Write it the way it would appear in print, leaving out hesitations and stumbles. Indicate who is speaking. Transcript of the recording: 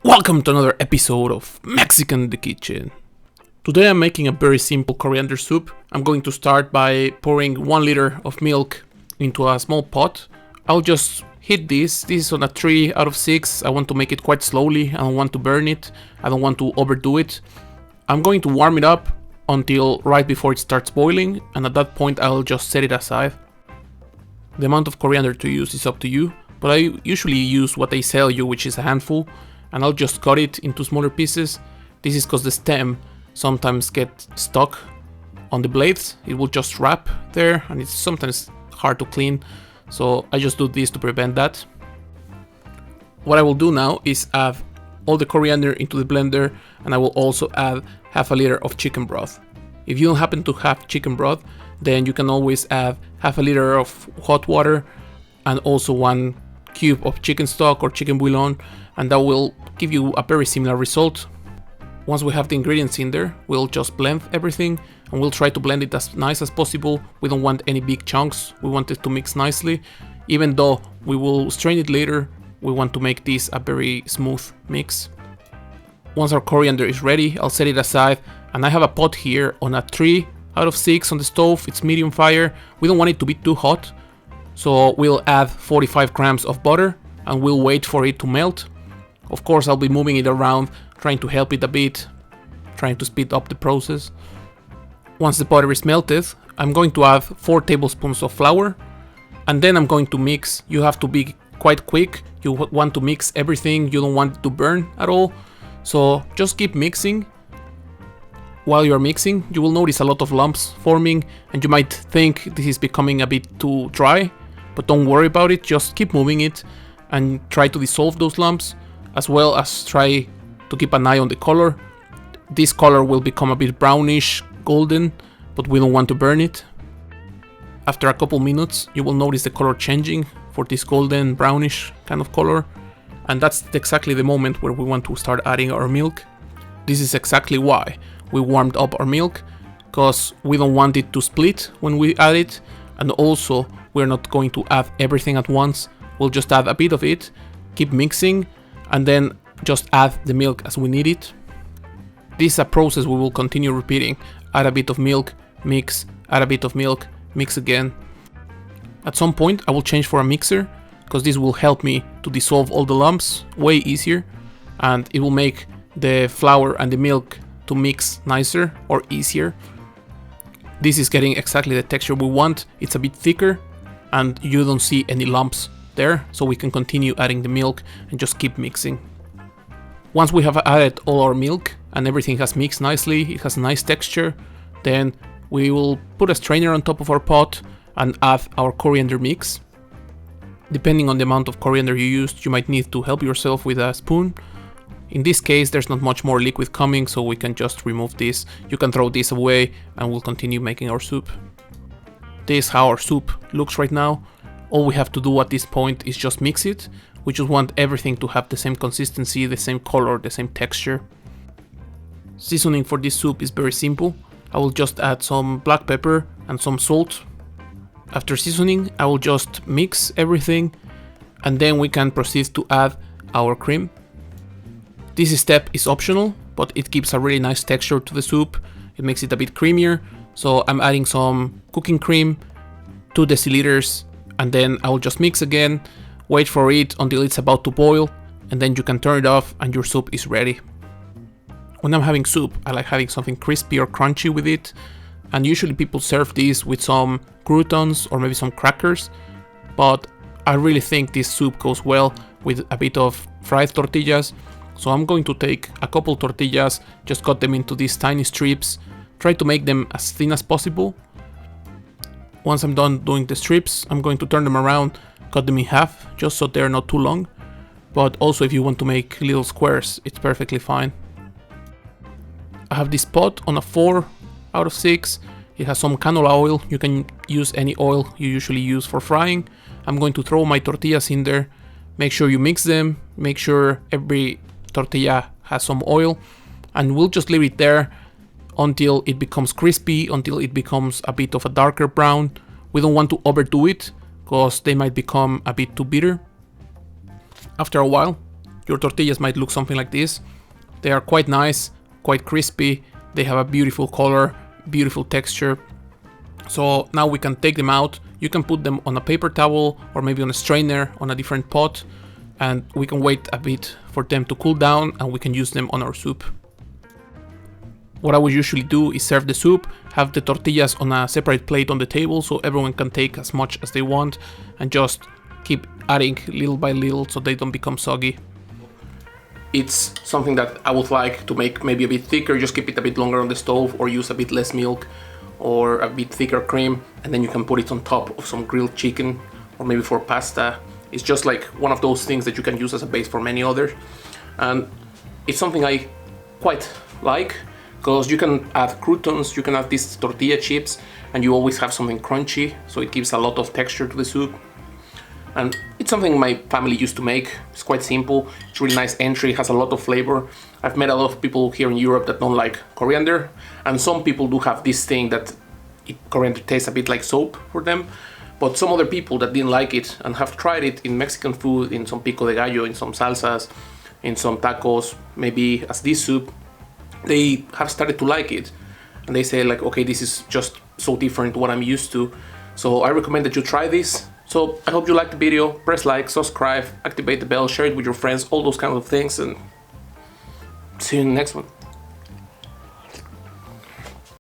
Speaker 1: Welcome to another episode of Mexican in the Kitchen. Today I'm making a very simple coriander soup. I'm going to start by pouring 1 liter of milk into a small pot. I'll just heat this. This is on a 3 out of 6. I want to make it quite slowly. I don't want to burn it. I don't want to overdo it. I'm going to warm it up until right before it starts boiling, and at that point I'll just set it aside. The amount of coriander to use is up to you, but I usually use what they sell you, which is a handful, and I'll just cut it into smaller pieces. This is because the stem sometimes gets stuck on the blades. It will just wrap there and it's sometimes hard to clean, so I just do this to prevent that. What I will do now is add all the coriander into the blender, and I will also add half a liter of chicken broth. If you don't happen to have chicken broth, then you can always add half a liter of hot water and also 1 cube of chicken stock or chicken bouillon, and that will give you a very similar result. Once we have the ingredients in there, we'll just blend everything, and we'll try to blend it as nice as possible. We don't want any big chunks, we want it to mix nicely. Even though we will strain it later, we want to make this a very smooth mix. Once our coriander is ready, I'll set it aside, and I have a pot here on a 3 out of 6 on the stove. It's medium fire. We don't want it to be too hot, so we'll add 45 grams of butter and we'll wait for it to melt. Of course, I'll be moving it around, trying to help it a bit, trying to speed up the process. Once the butter is melted, I'm going to add 4 tablespoons of flour, and then I'm going to mix. You have to be quite quick. You want to mix everything. You don't want it to burn at all. So just keep mixing. While you're mixing, you will notice a lot of lumps forming, and you might think this is becoming a bit too dry, but don't worry about it. Just keep moving it and try to dissolve those lumps, as well as try to keep an eye on the color. This color will become a bit brownish, golden, but we don't want to burn it. After a couple minutes, you will notice the color changing for this golden brownish kind of color, and that's exactly the moment where we want to start adding our milk. This is exactly why we warmed up our milk, because we don't want it to split when we add it, and also we're not going to add everything at once. We'll just add a bit of it, keep mixing, and then just add the milk as we need it. This is a process we will continue repeating. Add a bit of milk, mix, add a bit of milk, mix again. At some point I will change for a mixer, because this will help me to dissolve all the lumps way easier, and it will make the flour and the milk to mix nicer or easier. This is getting exactly the texture we want. It's a bit thicker and you don't see any lumps there, so we can continue adding the milk and just keep mixing. Once we have added all our milk and everything has mixed nicely, it has a nice texture, then we will put a strainer on top of our pot and add our coriander mix. Depending on the amount of coriander you used, you might need to help yourself with a spoon. In this case, there's not much more liquid coming, so we can just remove this. You can throw this away and we'll continue making our soup. This is how our soup looks right now. All we have to do at this point is just mix it. We just want everything to have the same consistency, the same color, the same texture. Seasoning for this soup is very simple. I will just add some black pepper and some salt. After seasoning, I will just mix everything, and then we can proceed to add our cream. This step is optional, but it gives a really nice texture to the soup. It makes it a bit creamier, so I'm adding some cooking cream, 2 deciliters, and then I will just mix again, wait for it until it's about to boil, and then you can turn it off and your soup is ready. When I'm having soup, I like having something crispy or crunchy with it, and usually people serve this with some croutons or maybe some crackers, but I really think this soup goes well with a bit of fried tortillas. So I'm going to take a couple tortillas, just cut them into these tiny strips, try to make them as thin as possible. Once I'm done doing the strips, I'm going to turn them around, cut them in half, just so they're not too long. But also if you want to make little squares, it's perfectly fine. I have this pot on a 4 out of 6. It has some canola oil. You can use any oil you usually use for frying. I'm going to throw my tortillas in there. Make sure you mix them, make sure every tortilla has some oil, and we'll just leave it there until it becomes crispy, until it becomes a bit of a darker brown. We don't want to overdo it because they might become a bit too bitter. After a while, your tortillas might look something like this. They are quite nice, quite crispy, they have a beautiful color, beautiful texture. So now we can take them out. You can put them on a paper towel or maybe on a strainer on a different pot, and we can wait a bit for them to cool down and we can use them on our soup. What I would usually do is serve the soup, have the tortillas on a separate plate on the table so everyone can take as much as they want, and just keep adding little by little so they don't become soggy. It's something that I would like to make maybe a bit thicker, just keep it a bit longer on the stove or use a bit less milk or a bit thicker cream, and then you can put it on top of some grilled chicken or maybe for pasta. It's just like one of those things that you can use as a base for many others, and it's something I quite like because you can add croutons, you can add these tortilla chips, and you always have something crunchy, so it gives a lot of texture to the soup. And it's something my family used to make. It's quite simple, it's really nice entry, has a lot of flavor. I've met a lot of people here in Europe that don't like coriander, and some people do have this thing that coriander tastes a bit like soap for them. But some other people that didn't like it and have tried it in Mexican food, in some pico de gallo, in some salsas, in some tacos, maybe as this soup, they have started to like it. And they say like, okay, this is just so different to what I'm used to. So I recommend that you try this. So I hope you liked the video. Press like, subscribe, activate the bell, share it with your friends, all those kinds of things, and see you in the next one.